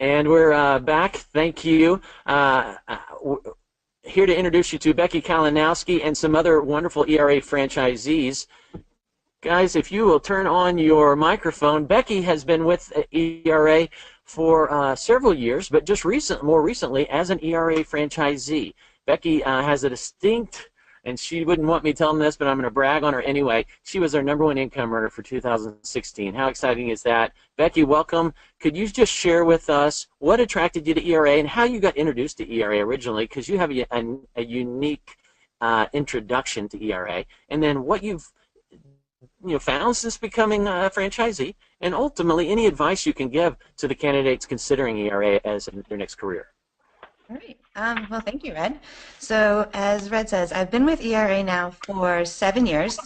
And we're back. Thank you. Here to introduce you to Becky Kalinowski and some other wonderful ERA franchisees. Guys, if you will turn on your microphone, Becky has been with ERA for several years, but just more recently as an ERA franchisee. Becky has a distinct, and she wouldn't want me telling this, but I'm going to brag on her anyway. She was our #1 income earner for 2016. How exciting is that? Becky, welcome. Could you just share with us what attracted you to ERA and how you got introduced to ERA originally? Because you have a unique introduction to ERA, and then what you've found since becoming a franchisee, and ultimately any advice you can give to the candidates considering ERA as their next career. All right. Well, thank you, Red. So, as Red says, I've been with ERA now for 7 years,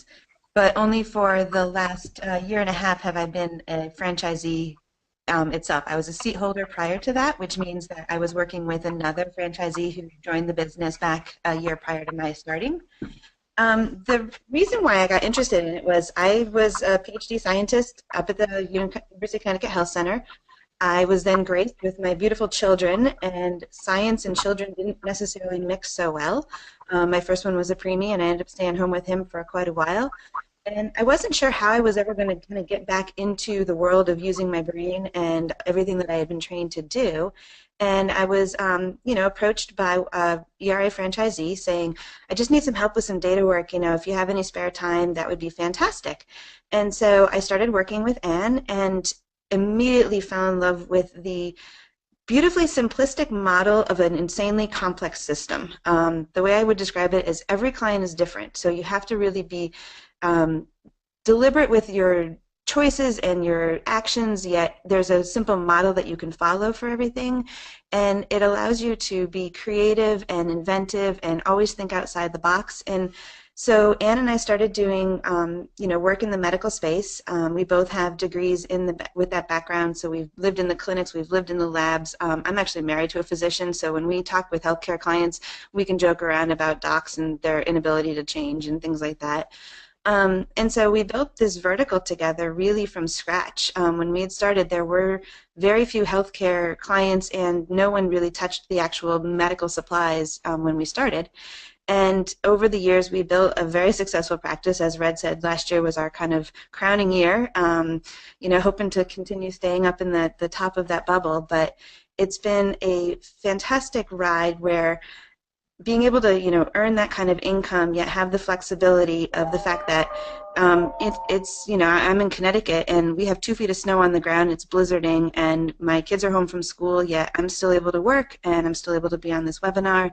but only for the last year and a half have I been a franchisee itself. I was a seat holder prior to that, which means that I was working with another franchisee who joined the business back a year prior to my starting. The reason why I got interested in it was I was a PhD scientist up at the University of Connecticut Health Center. I was then graced with my beautiful children, and science and children didn't necessarily mix so well. My first one was a preemie, and I ended up staying home with him for quite a while. And I wasn't sure how I was ever going to kind of get back into the world of using my brain and everything that I had been trained to do. And I was, approached by a ERA franchisee saying, I just need some help with some data work. If you have any spare time, that would be fantastic. And so I started working with Anne and immediately fell in love with the beautifully simplistic model of an insanely complex system. The way I would describe it is every client is different, so you have to really be deliberate with your choices and your actions, yet there's a simple model that you can follow for everything, and it allows you to be creative and inventive and always think outside the box. And so Anne and I started doing, work in the medical space. We both have degrees with that background, so we've lived in the clinics, we've lived in the labs. I'm actually married to a physician, so when we talk with healthcare clients, we can joke around about docs and their inability to change and things like that. And so we built this vertical together really from scratch. When we had started, there were very few healthcare clients, and no one really touched the actual medical supplies when we started. And over the years, we built a very successful practice. As Red said, last year was our kind of crowning year, hoping to continue staying up in the top of that bubble. But it's been a fantastic ride where being able to, earn that kind of income, yet have the flexibility of the fact that I'm in Connecticut and we have 2 feet of snow on the ground, it's blizzarding, and my kids are home from school, yet I'm still able to work and I'm still able to be on this webinar.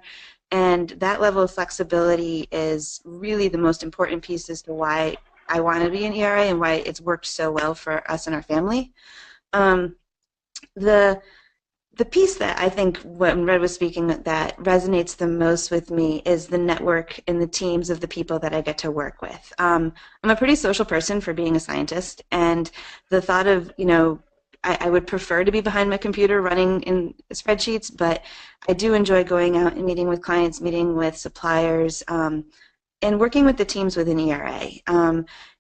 And that level of flexibility is really the most important piece as to why I want to be in ERA and why it's worked so well for us and our family. The piece that I think when Red was speaking that resonates the most with me is the network and the teams of the people that I get to work with. I'm a pretty social person for being a scientist, and the thought of, I would prefer to be behind my computer running in spreadsheets, but I do enjoy going out and meeting with clients, meeting with suppliers, and working with the teams within ERA.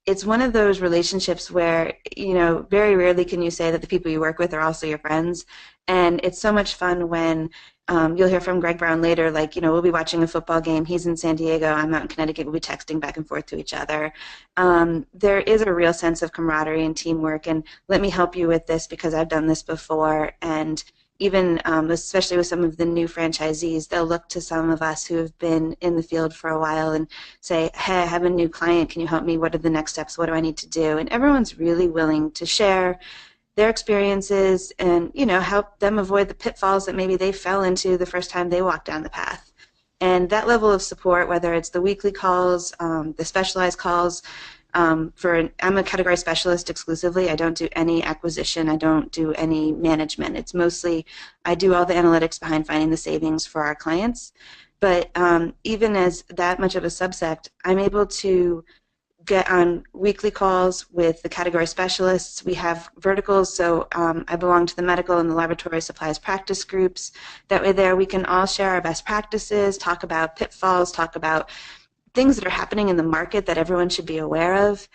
It's one of those relationships where, very rarely can you say that the people you work with are also your friends. And it's so much fun when you'll hear from Greg Brown later, we'll be watching a football game. He's in San Diego. I'm out in Connecticut. We'll be texting back and forth to each other. There is a real sense of camaraderie and teamwork. And let me help you with this because I've done this before. And even especially with some of the new franchisees, they'll look to some of us who have been in the field for a while and say, hey, I have a new client. Can you help me? What are the next steps? What do I need to do? And everyone's really willing to share their experiences and, help them avoid the pitfalls that maybe they fell into the first time they walked down the path. And that level of support, whether it's the weekly calls, the specialized calls, I'm a category specialist exclusively. I don't do any acquisition. I don't do any management. It's mostly I do all the analytics behind finding the savings for our clients. But even as that much of a subsect, I'm able to get on weekly calls with the category specialists. We have verticals, so I belong to the medical and the laboratory supplies practice groups. That way there we can all share our best practices, talk about pitfalls, talk about things that are happening in the market that everyone should be aware of.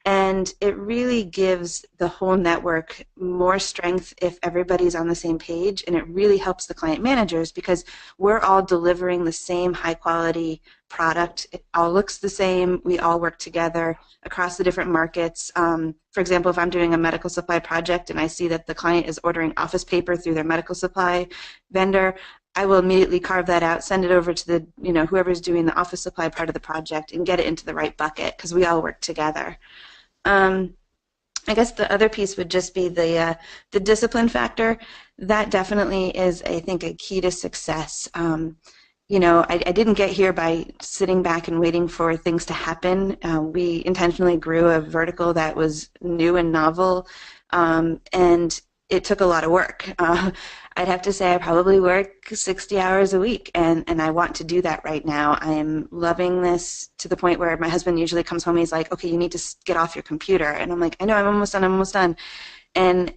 And it really gives the whole network more strength if everybody's on the same page, and it really helps the client managers because we're all delivering the same high quality product. It all looks the same. We all work together across the different markets. For example, if I'm doing a medical supply project and I see that the client is ordering office paper through their medical supply vendor, I will immediately carve that out, send it over to the, whoever's doing the office supply part of the project and get it into the right bucket because we all work together. I guess the other piece would just be the discipline factor. That definitely is, I think, a key to success. I didn't get here by sitting back and waiting for things to happen. We intentionally grew a vertical that was new and novel, and it took a lot of work. I'd have to say I probably work 60 hours a week, and I want to do that right now. I am loving this to the point where my husband usually comes home and he's like, okay, you need to get off your computer. And I'm like, I know, I'm almost done. And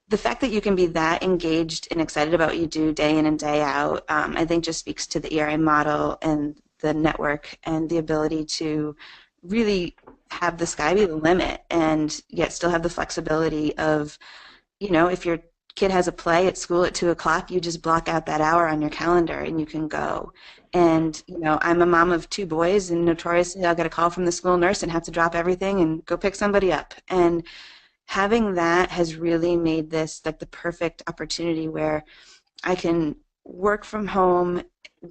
the fact that you can be that engaged and excited about what you do day in and day out, I think just speaks to the ERA model and the network and the ability to really have the sky be the limit and yet still have the flexibility of, if your kid has a play at school at 2 o'clock, you just block out that hour on your calendar and you can go. And, I'm a mom of 2 boys, and notoriously I'll get a call from the school nurse and have to drop everything and go pick somebody up. And having that has really made this like the perfect opportunity where I can work from home,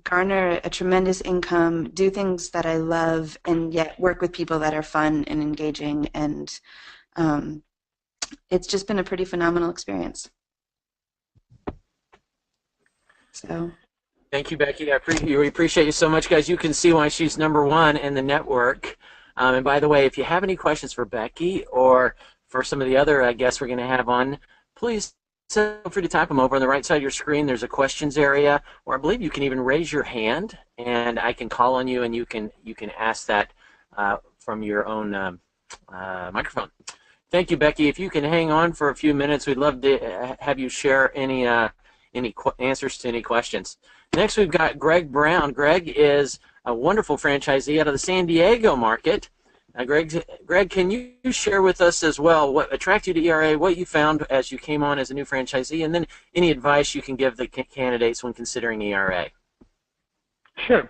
garner a tremendous income, do things that I love, and yet work with people that are fun and engaging. And it's just been a pretty phenomenal experience. So. Thank you, Becky. We appreciate you so much, guys. You can see why she's #1 in the network. And by the way, if you have any questions for Becky or for some of the other guests we're going to have on, please feel free to type them over on the right side of your screen. There's a questions area, or I believe you can even raise your hand, and I can call on you, and you can ask that from your own microphone. Thank you, Becky. If you can hang on for a few minutes, we'd love to have you share any answers to any questions. Next, we've got Greg Brown. Greg is a wonderful franchisee out of the San Diego market. Greg, can you share with us as well what attracted you to ERA, what you found as you came on as a new franchisee, and then any advice you can give the candidates when considering ERA? Sure.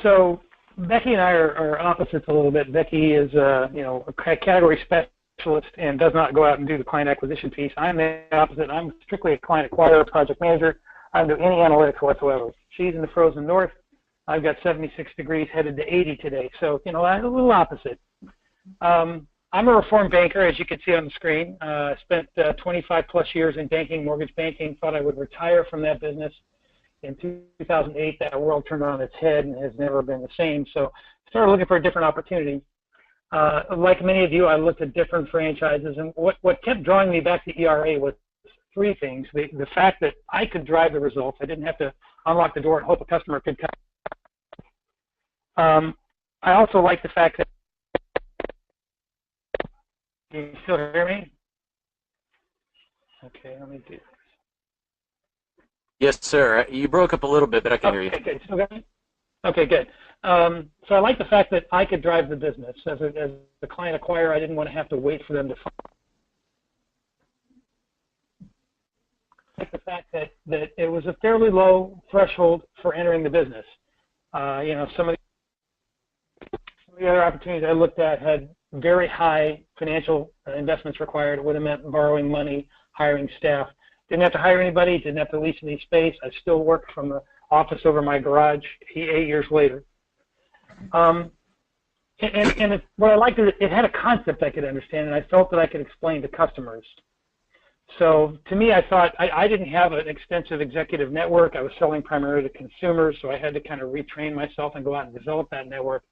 So Becky and I are opposites a little bit. Becky is a category specialist and does not go out and do the client acquisition piece. I'm the opposite. I'm strictly a client acquirer, project manager. I don't do any analytics whatsoever. She's in the frozen north. I've got 76 degrees headed to 80 today, so I'm a little opposite. I'm a reformed banker, as you can see on the screen. I spent 25 plus years in banking, mortgage banking. Thought I would retire from that business. In 2008, that world turned on its head and has never been the same. So started looking for a different opportunity. Like many of you, I looked at different franchises, and what kept drawing me back to ERA was 3 things. The fact that I could drive the results. I didn't have to unlock the door and hope a customer could come. I also like the fact that, can you still hear me? Okay, let me do this. Yes, sir. You broke up a little bit, but I can hear you. Okay, still got me? Okay, good. So I like the fact that I could drive the business. As a client acquirer, I didn't want to have to wait for them to find. I like the fact that it was a fairly low threshold for entering the business. Some of the other opportunities I looked at had very high financial investments required. It would have meant borrowing money, hiring staff. Didn't have to hire anybody, didn't have to lease any space. I still worked from the office over my garage 8 years later. What I liked is it had a concept I could understand, and I felt that I could explain to customers. So to me, I thought I didn't have an extensive executive network. I was selling primarily to consumers, so I had to kind of retrain myself and go out and develop that network.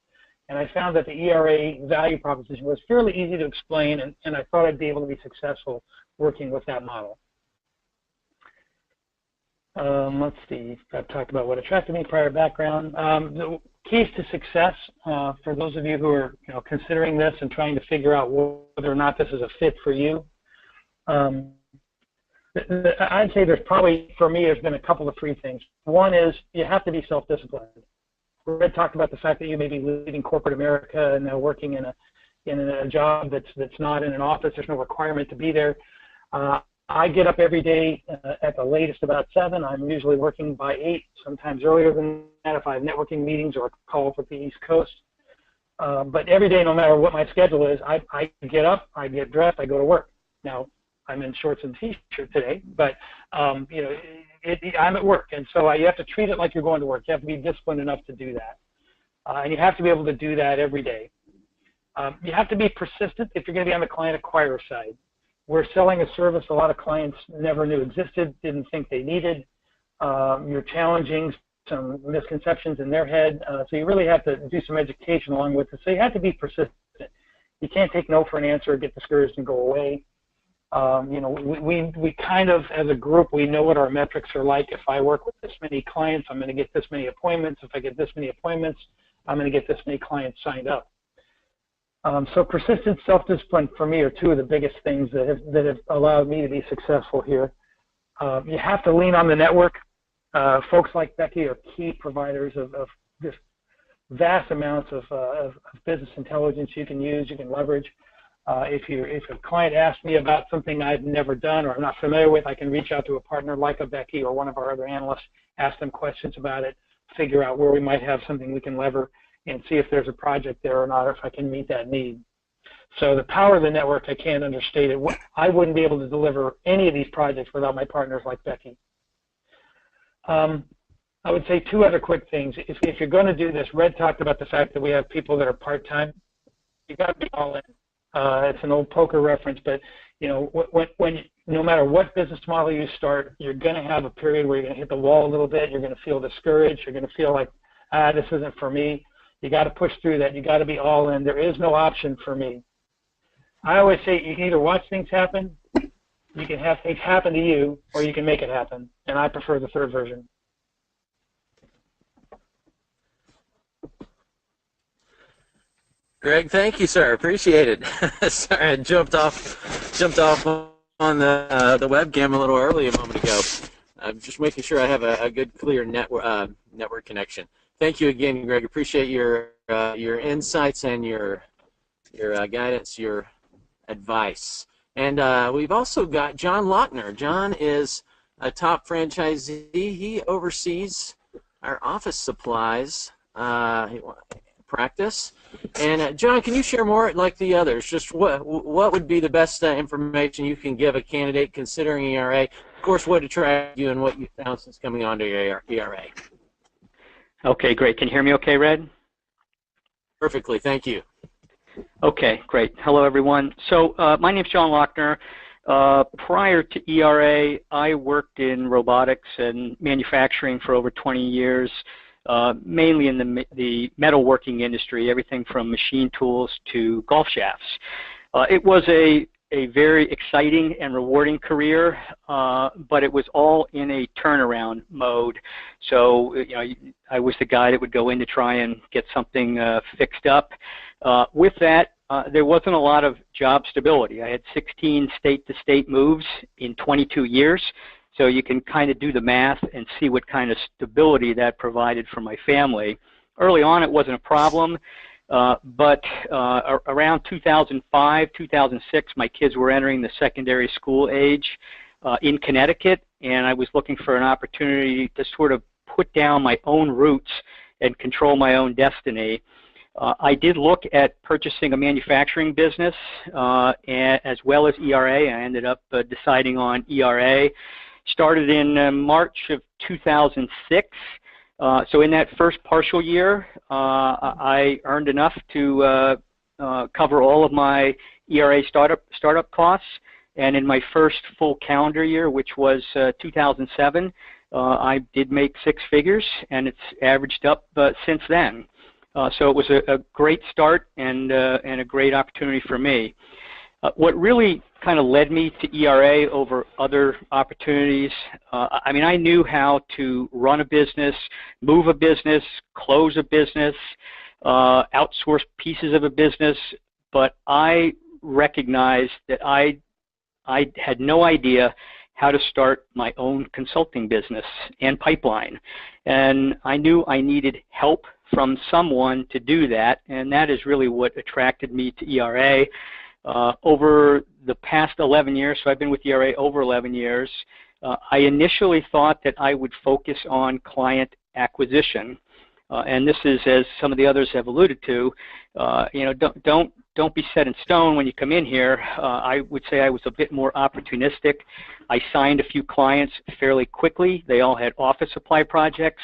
And I found that the ERA value proposition was fairly easy to explain, and I thought I'd be able to be successful working with that model. Let's see. I've talked about what attracted me, prior background. The keys to success for those of you who are considering this and trying to figure out whether or not this is a fit for you. I'd say there's probably, for me, there's been a couple of 3 things. One is you have to be self-disciplined. Red talked about the fact that you may be leaving corporate America and now working in in a job that's not in an office. There's no requirement to be there. I get up every day at the latest about 7. I'm usually working by 8, sometimes earlier than that if I have networking meetings or calls with the East Coast. But every day, no matter what my schedule is, I get up, I get dressed, I go to work. Now, I'm in shorts and t-shirt today, but you know, I'm at work, and so you have to treat it like you're going to work. You have to be disciplined enough to do that, and you have to be able to do that every day. You have to be persistent if you're going to be on the client acquirer side. We're selling a service a lot of clients never knew existed, didn't think they needed. You're challenging some misconceptions in their head, so you really have to do some education along with it. So you have to be persistent. You can't take no for an answer, get discouraged, and go away. You know, we kind of, as a group, we know what our metrics are like. If I work with this many clients, I'm going to get this many appointments. If I get this many appointments, I'm going to get this many clients signed up. So persistence, self-discipline for me are two of the biggest things that have allowed me to be successful here. You have to lean on the network. Folks like Becky are key providers of just vast amounts of business intelligence you can use, you can leverage. If a client asks me about something I've never done or I'm not familiar with, I can reach out to a partner like a Becky or one of our other analysts, ask them questions about it, figure out where we might have something we can lever, and see if there's a project there or not, or if I can meet that need. So the power of the network, I can't understate it. I wouldn't be able to deliver any of these projects without my partners like Becky. I would say two other quick things. If you're going to do this, Red talked about the fact that we have people that are part-time. You got to be all in. It's an old poker reference, but you know, no matter what business model you start, you're going to have a period where you're going to hit the wall a little bit. You're going to feel discouraged. You're going to feel like, this isn't for me. You got to push through that. You got to be all in. There is no option for me. I always say you can either watch things happen, you can have things happen to you, or you can make it happen. And I prefer the third version. Greg, thank you, sir. Appreciate it. Sorry, I jumped off on the webcam a little early a moment ago. I'm just making sure I have a good, clear network connection. Thank you again, Greg. Appreciate your insights and your guidance, your advice. And we've also got John Lochner. John is a top franchisee. He oversees our office supplies practice. And John, can you share more like the others? Just what would be the best information you can give a candidate considering ERA? Of course, what attracted you and what you found since coming on to ERA. Okay, great. Can you hear me okay, Red? Perfectly, thank you. Okay, great. Hello, everyone. So my name's John Lochner. Prior to ERA, I worked in robotics and manufacturing for over 20 years, mainly in the metalworking industry, everything from machine tools to golf shafts. It was a very exciting and rewarding career, but it was all in a turnaround mode. So, you know, I was the guy that would go in to try and get something fixed up. With that, there wasn't a lot of job stability. I had 16 state-to-state moves in 22 years, so you can kind of do the math and see what kind of stability that provided for my family. Early on, it wasn't a problem. But around 2005, 2006, my kids were entering the secondary school age in Connecticut, and I was looking for an opportunity to sort of put down my own roots and control my own destiny. I did look at purchasing a manufacturing business as well as ERA. I ended up deciding on ERA. Started in March of 2006. So in that first partial year, I earned enough to cover all of my ERA startup costs. And in my first full calendar year, which was 2007, I did make 6 figures, and it's averaged up since then. So it was a great start and a great opportunity for me. What really kind of led me to ERA over other opportunities, I mean, I knew how to run a business, move a business, close a business, outsource pieces of a business, but I recognized that I had no idea how to start my own consulting business and pipeline. And I knew I needed help from someone to do that, and that is really what attracted me to ERA. Over the past 11 years, so I've been with ERA over 11 years, I initially thought that I would focus on client acquisition. And this is, as some of the others have alluded to, don't be set in stone when you come in here. I would say I was a bit more opportunistic. I signed a few clients fairly quickly. They all had office supply projects,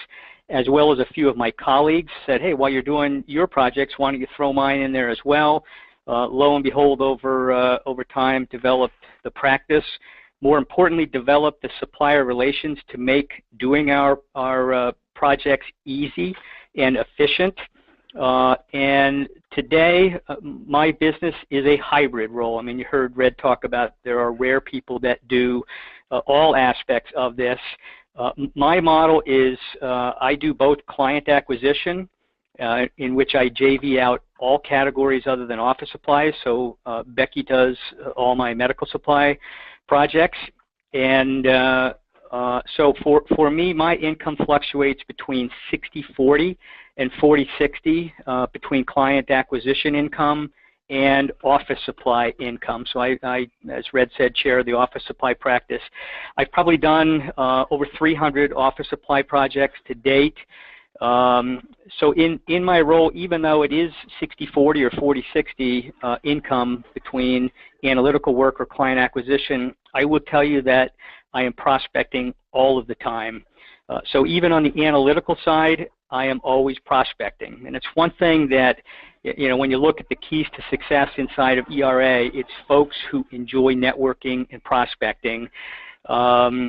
as well as a few of my colleagues said, hey, while you're doing your projects, why don't you throw mine in there as well? Lo and behold, over time, developed the practice. More importantly, developed the supplier relations to make doing our projects easy and efficient. And today, my business is a hybrid role. I mean, you heard Red talk about there are rare people that do all aspects of this. My model is I do both client acquisition, in which I JV out all categories other than office supplies. So Becky does all my medical supply projects. And so for me, my income fluctuates between 60-40 and 40-60 between client acquisition income and office supply income. So I, as Red said, chair the office supply practice. I've probably done over 300 office supply projects to date. So in my role, even though it is 60-40 or 40-60 income between analytical work or client acquisition, I will tell you that I am prospecting all of the time. So even on the analytical side, I am always prospecting. And it's one thing that, when you look at the keys to success inside of ERA, it's folks who enjoy networking and prospecting. So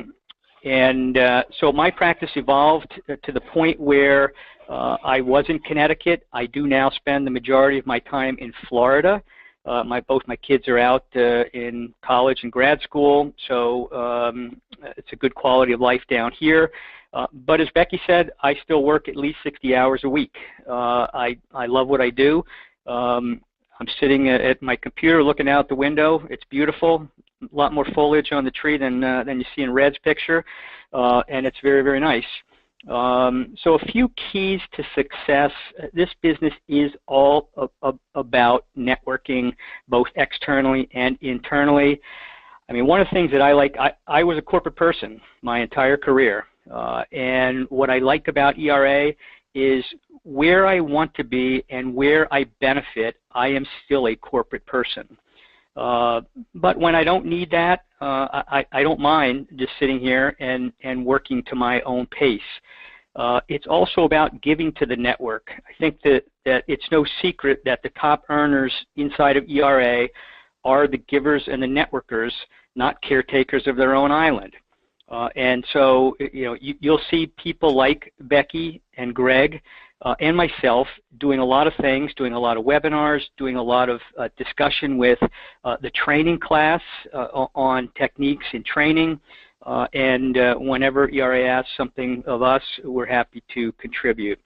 my practice evolved to the point where I was in Connecticut. I do now spend the majority of my time in Florida. Both my kids are out in college and grad school, so it's a good quality of life down here. But as Becky said, I still work at least 60 hours a week. I love what I do. I'm sitting at my computer looking out the window. It's beautiful. A lot more foliage on the tree than you see in Red's picture, and it's very, very nice. So a few keys to success. This business is all about networking, both externally and internally. I mean, one of the things that I like, I was a corporate person my entire career, and what I like about ERA is where I want to be and where I benefit, I am still a corporate person. But when I don't need that, I don't mind just sitting here and working to my own pace. It's also about giving to the network. I think that it's no secret that the top earners inside of ERA are the givers and the networkers, not caretakers of their own island. And so, you'll see people like Becky and Greg and myself doing a lot of things, doing a lot of webinars, doing a lot of discussion with the training class on techniques in training. And whenever ERA asks something of us, we're happy to contribute.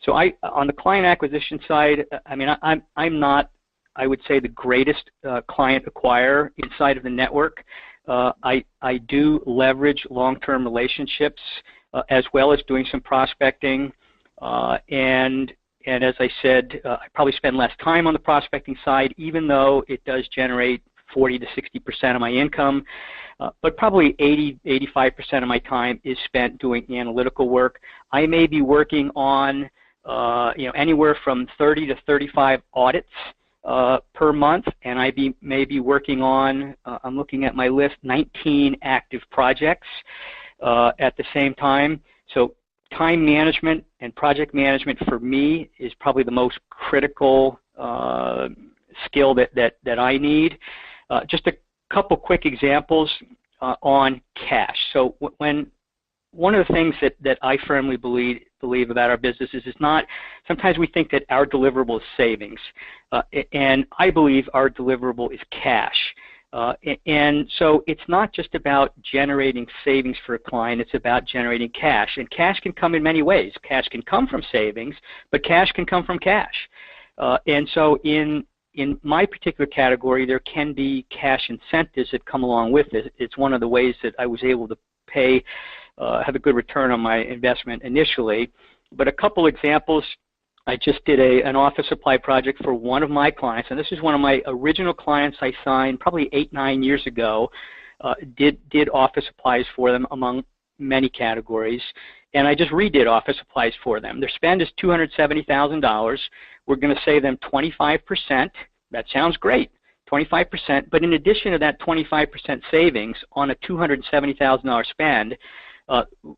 So on the client acquisition side, I mean, I'm not, I would say, the greatest client acquirer inside of the network. I do leverage long-term relationships as well as doing some prospecting. And as I said, I probably spend less time on the prospecting side, even though it does generate 40 to 60% of my income. But probably 80-85% of my time is spent doing analytical work. I may be working on anywhere from 30 to 35 audits per month, and I may be working on, I'm looking at my list, 19 active projects at the same time. So time management and project management for me is probably the most critical skill that I need. Just a couple quick examples on cash. So one of the things that I firmly believe about our business is it's not, sometimes we think that our deliverable is savings, and I believe our deliverable is cash. And so it's not just about generating savings for a client, it's about generating cash. And cash can come in many ways. Cash can come from savings, but cash can come from cash. And so in my particular category, there can be cash incentives that come along with it. It's one of the ways that I was able to have a good return on my investment initially. But a couple examples I just did an office supply project for one of my clients, and this is one of my original clients I signed probably 8-9 years ago. Did office supplies for them among many categories, and I just redid office supplies for them. Their spend is $270,000. We're going to save them 25%. That sounds great, 25%. But in addition to that 25% savings on a $270,000 spend,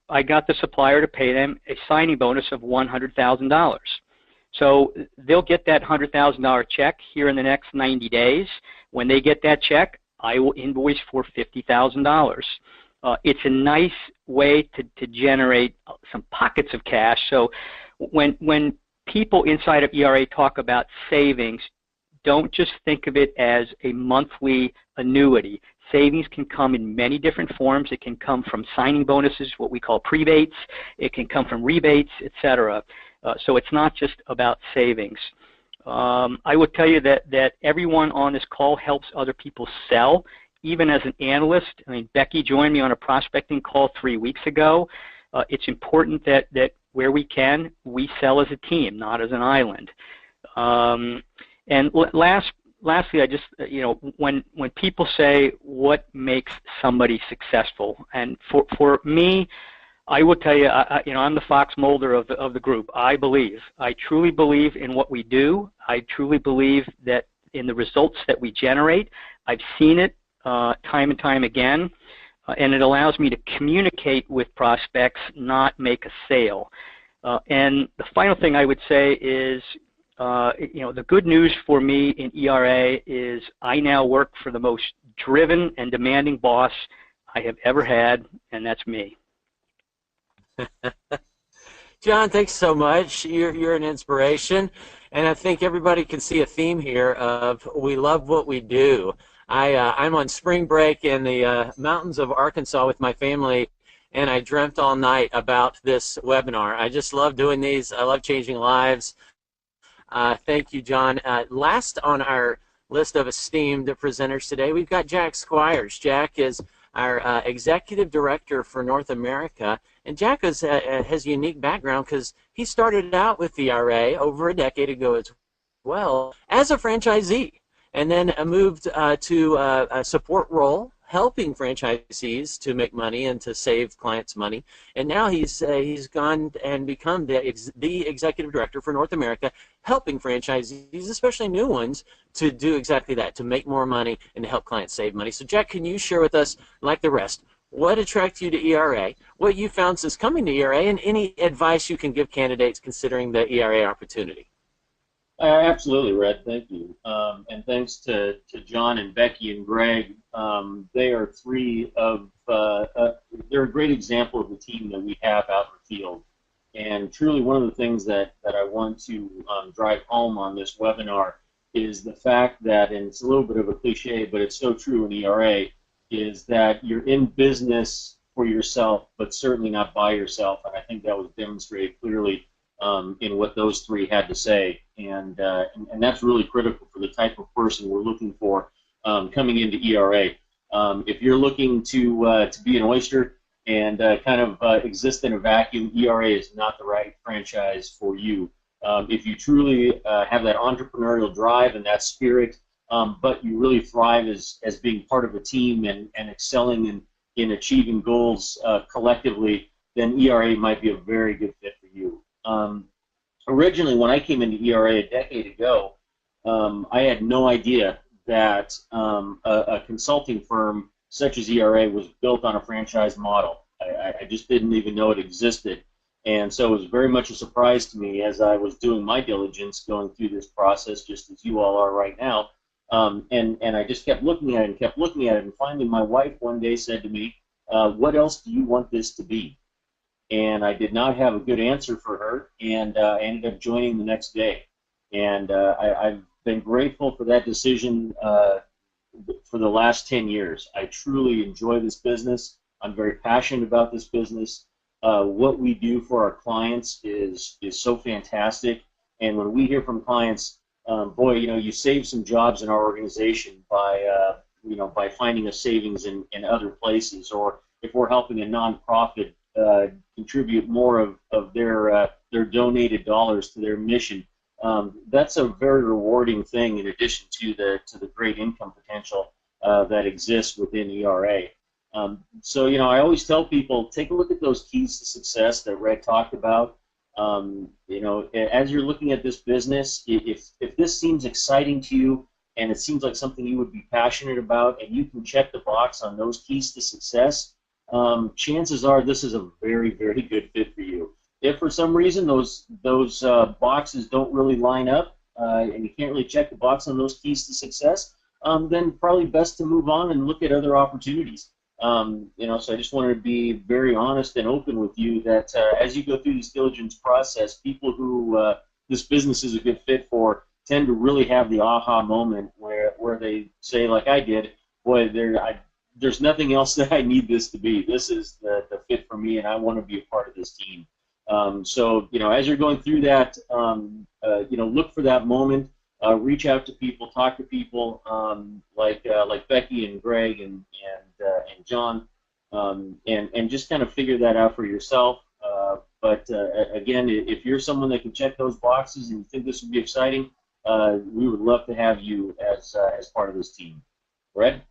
I got the supplier to pay them a signing bonus of $100,000. So they'll get that $100,000 check here in the next 90 days. When they get that check, I will invoice for $50,000. It's a nice way to generate some pockets of cash. So when people inside of ERA talk about savings, don't just think of it as a monthly annuity. Savings can come in many different forms. It can come from signing bonuses, what we call prebates. It can come from rebates, etc. So it's not just about savings. I would tell you that everyone on this call helps other people sell, even as an analyst. I mean, Becky joined me on a prospecting call 3 weeks ago. It's important that where we can, we sell as a team, not as an island. And lastly, I just, when people say what makes somebody successful, and for me, I will tell you, I'm the Fox Mulder of the group. I truly believe in what we do. I truly believe that in the results that we generate. I've seen it time and time again, and it allows me to communicate with prospects, not make a sale. And the final thing I would say is, the good news for me in ERA is I now work for the most driven and demanding boss I have ever had, and that's me. John, thanks so much. You're an inspiration, and I think everybody can see a theme here of we love what we do. I'm on spring break in the mountains of Arkansas with my family, and I dreamt all night about this webinar. I just love doing these. I love changing lives. Thank you, John. Last on our list of esteemed presenters today, we've got Jack Squires. Jack is our Executive Director for North America, and Jack has a unique background because he started out with ERA over a decade ago as well as a franchisee, and then moved to a support role, helping franchisees to make money and to save clients money. And now he's gone and become the Executive Director for North America, helping franchisees, especially new ones, to do exactly that, to make more money and to help clients save money. So Jack, can you share with us, like the rest, what attracted you to ERA, what you found since coming to ERA, and any advice you can give candidates considering the ERA opportunity? Absolutely, Red. Thank you. And thanks to John and Becky and Greg. They are they're a great example of the team that we have out in the field. And truly one of the things that I want to drive home on this webinar is the fact that, and it's a little bit of a cliche, but it's so true in ERA, is that you're in business for yourself, but certainly not by yourself. And I think that was demonstrated clearly in what those three had to say, and that's really critical for the type of person we're looking for coming into ERA. If you're looking to be an oyster and kind of exist in a vacuum, ERA is not the right franchise for you. If you truly have that entrepreneurial drive and that spirit, but you really thrive as being part of a team and excelling in achieving goals collectively, then ERA might be a very good fit for you. Originally, when I came into ERA a decade ago, I had no idea that a consulting firm such as ERA was built on a franchise model. I just didn't even know it existed. And so it was very much a surprise to me as I was doing my diligence going through this process, just as you all are right now. And I just kept looking at it and kept looking at it. And finally, my wife one day said to me, what else do you want this to be? And I did not have a good answer for her, and I ended up joining the next day. And I've been grateful for that decision for the last 10 years. I truly enjoy this business. I'm very passionate about this business. What we do for our clients is so fantastic. And when we hear from clients, boy, you save some jobs in our organization by finding a savings in other places, or if we're helping a nonprofit contribute more of their their donated dollars to their mission. That's a very rewarding thing in addition to the great income potential that exists within ERA. So, I always tell people, take a look at those keys to success that Red talked about. As you're looking at this business, if this seems exciting to you and it seems like something you would be passionate about and you can check the box on those keys to success, chances are this is a very, very good fit for you. If for some reason those boxes don't really line up and you can't really check the box on those keys to success, then probably best to move on and look at other opportunities. So I just wanted to be very honest and open with you that as you go through this diligence process, people who this business is a good fit for tend to really have the aha moment where they say, like I did, boy, there's nothing else that I need this to be. This is the fit for me, and I want to be a part of this team. So, as you're going through that, look for that moment. Reach out to people, talk to people like Becky and Greg and John, and just kind of figure that out for yourself. But again, if you're someone that can check those boxes and you think this would be exciting, we would love to have you as part of this team. Red?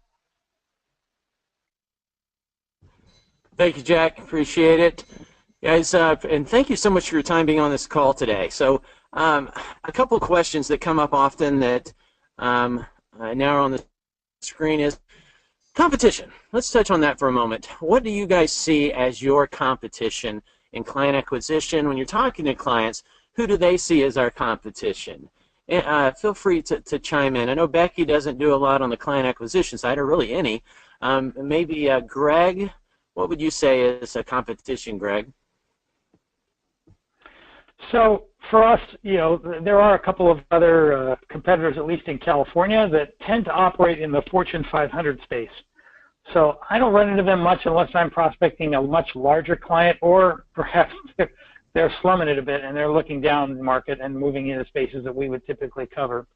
Thank you, Jack. Appreciate it. Guys, and thank you so much for your time being on this call today. So a couple of questions that come up often that now are on the screen is competition. Let's touch on that for a moment. What do you guys see as your competition in client acquisition? When you're talking to clients, who do they see as our competition? Feel free to chime in. I know Becky doesn't do a lot on the client acquisition side, or really any. Maybe Greg, what would you say is a competition, Greg? So for us, there are a couple of other competitors, at least in California, that tend to operate in the Fortune 500 space. So I don't run into them much unless I'm prospecting a much larger client, or perhaps they're slumming it a bit and they're looking down the market and moving into spaces that we would typically cover.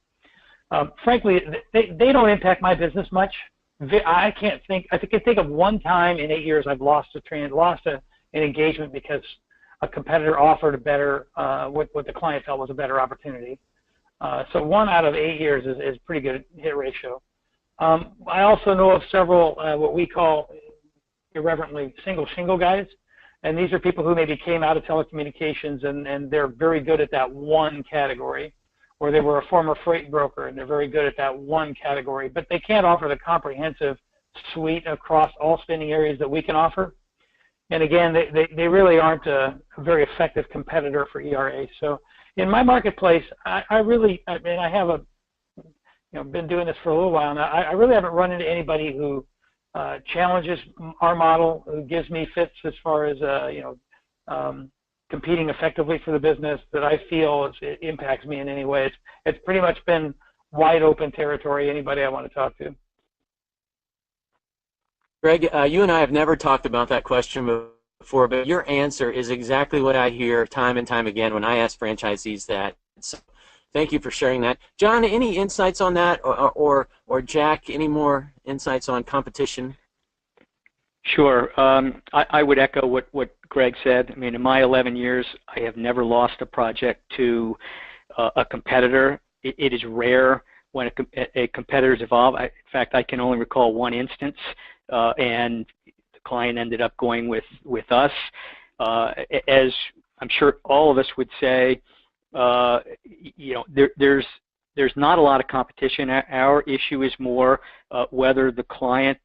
Frankly, they don't impact my business much. I can think of one time in 8 years I've lost an engagement because a competitor offered a better, what the client felt was a better opportunity. So 1 out of 8 years is pretty good hit ratio. I also know of several what we call irreverently single shingle guys, and these are people who maybe came out of telecommunications and they're very good at that one category, or they were a former freight broker and they're very good at that one category, but they can't offer the comprehensive suite across all spending areas that we can offer. And again, they really aren't a very effective competitor for ERA. So in my marketplace, I have been doing this for a little while now. I really haven't run into anybody who challenges our model, who gives me fits as far as competing effectively for the business that I feel it impacts me in any way. It's pretty much been wide open territory. Anybody I want to talk to. Greg, you and I have never talked about that question before, but your answer is exactly what I hear time and time again when I ask franchisees that. So thank you for sharing that. John, any insights on that, or Jack, any more insights on competition? Sure. I would echo what Greg said. I mean, in my 11 years, I have never lost a project to a competitor. It is rare when a competitor's involved. In fact, I can only recall one instance, and the client ended up going with us. As I'm sure all of us would say, there's not a lot of competition. Our issue is more whether the client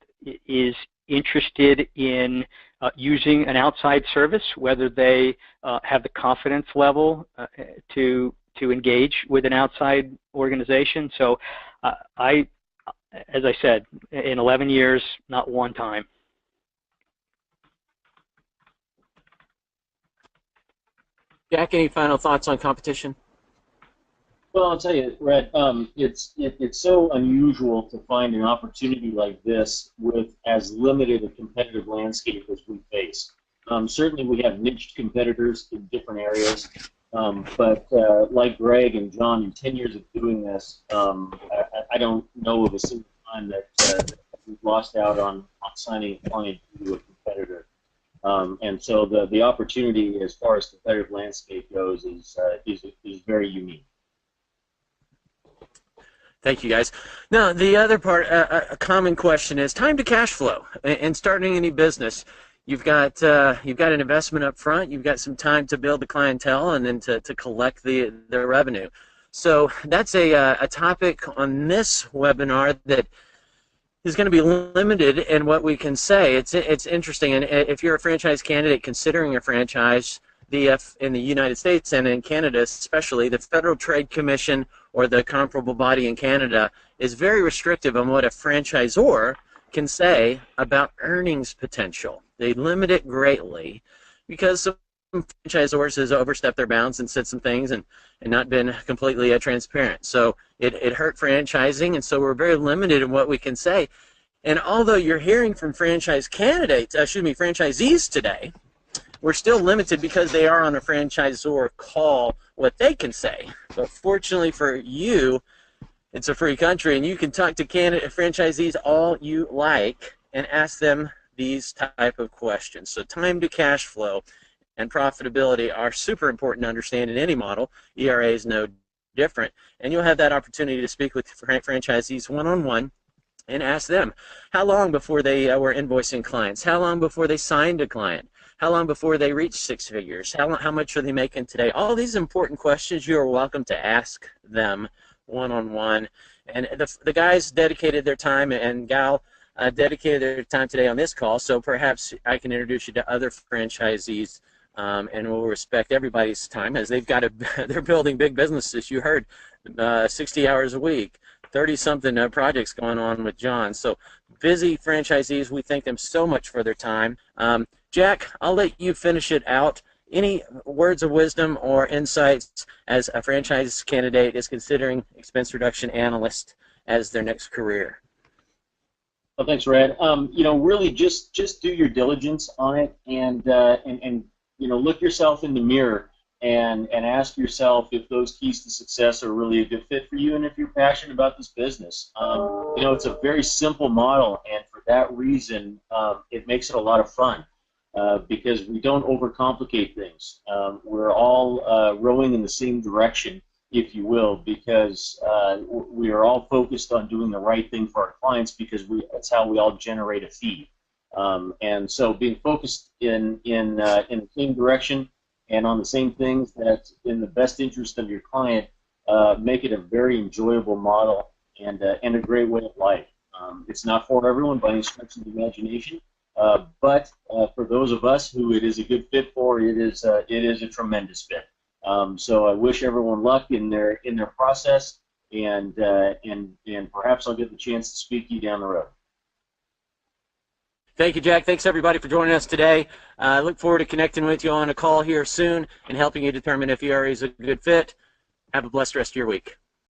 is interested in using an outside service, whether they have the confidence level to engage with an outside organization. So as I said, in 11 years, not one time. Jack, any final thoughts on competition? Well, I'll tell you, Red, it's so unusual to find an opportunity like this with as limited a competitive landscape as we face. Certainly we have niche competitors in different areas, but like Greg and John, in 10 years of doing this, I don't know of a single time that we've lost out on signing a client to a competitor. And so the opportunity as far as competitive landscape goes is very unique. Thank you, guys. Now, the other part, a common question is time to cash flow. In starting any business, you've got an investment up front, you've got some time to build the clientele, and then to collect the revenue. So that's a topic on this webinar that is going to be limited in what we can say. It's interesting, and if you're a franchise candidate considering a franchise, in the United States and in Canada especially, the Federal Trade Commission or the comparable body in Canada is very restrictive on what a franchisor can say about earnings potential. They limit it greatly because some franchisors has overstepped their bounds and said some things and not been completely transparent. So it hurt franchising, and so we're very limited in what we can say. And although you're hearing from franchisees today, we're still limited because they are on a franchisor call what they can say. But fortunately for you, it's a free country, and you can talk to franchisees all you like and ask them these type of questions. So time to cash flow and profitability are super important to understand in any model. ERA is no different. And you'll have that opportunity to speak with franchisees one-on-one and ask them how long before they were invoicing clients, how long before they signed a client, how long before they reached six figures, how much are they making today. All these important questions you are welcome to ask them one-on-one. And the guys dedicated their time, and gal dedicated their time today on this call, so perhaps I can introduce you to other franchisees, and we'll respect everybody's time as they're building big businesses. You heard 60 hours a week, 30-something projects going on with John. So busy franchisees, we thank them so much for their time. Jack, I'll let you finish it out. Any words of wisdom or insights as a franchise candidate is considering expense reduction analyst as their next career? Well, thanks, Red. Really just do your diligence on it, and look yourself in the mirror and ask yourself if those keys to success are really a good fit for you, and if you're passionate about this business. It's a very simple model, and for that reason, it makes it a lot of fun. Because we don't overcomplicate things. We're all rowing in the same direction, if you will, because we are all focused on doing the right thing for our clients, because that's how we all generate a fee. And so being focused in the same direction and on the same things that's in the best interest of your client make it a very enjoyable model and a great way of life. It's not for everyone by any stretch of the imagination. But for those of us who it is a good fit for, it is a tremendous fit. So I wish everyone luck in their process, and perhaps I'll get the chance to speak to you down the road. Thank you, Jack. Thanks, everybody, for joining us today. I look forward to connecting with you on a call here soon and helping you determine if ERA is a good fit. Have a blessed rest of your week.